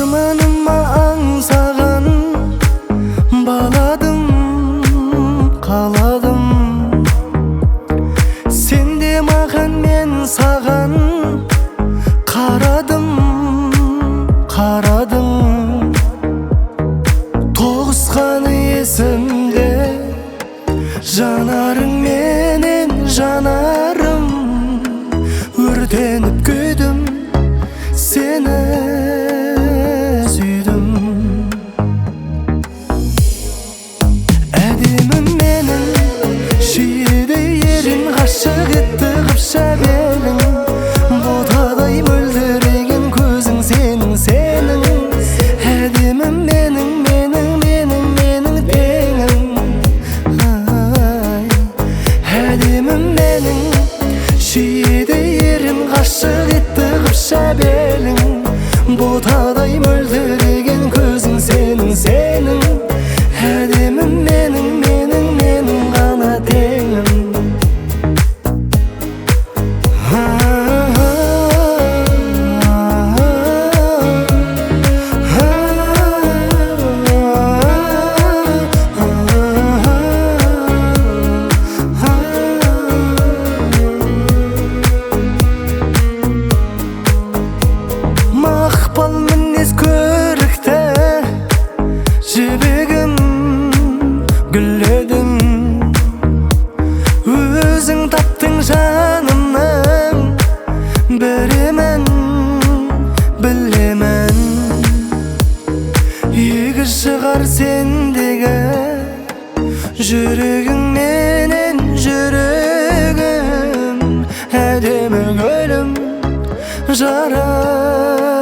арманыма аңсаған баладым, қаладым. Сен де маған, мен саған қарадым, қарадым. Тоғысқаны есімде, жанарың менен жанарым. Өртеніп күйдім, сені сүйдім. Әдемім менің, шүйеді ерін, ғашық етті қыпша белің. Ботадай мөлдіреген көзің сенің, сенің. Әдемім менің, менің, менің, менің теңім. Әдемім менің, шүйеді ерін, ғашық етті қыпша белің. Ботадай мөлдіреген көзің сенің, сенің. Әдемім менің, менің, менің ғана теңім. Мақпал мінез көрікті жібегім, гүл едің. Өзің таптың жанымның бірімін, білемін. Егі шығар сендегі жүрегің менен жүрегім. Әдемі гүлім, жарым.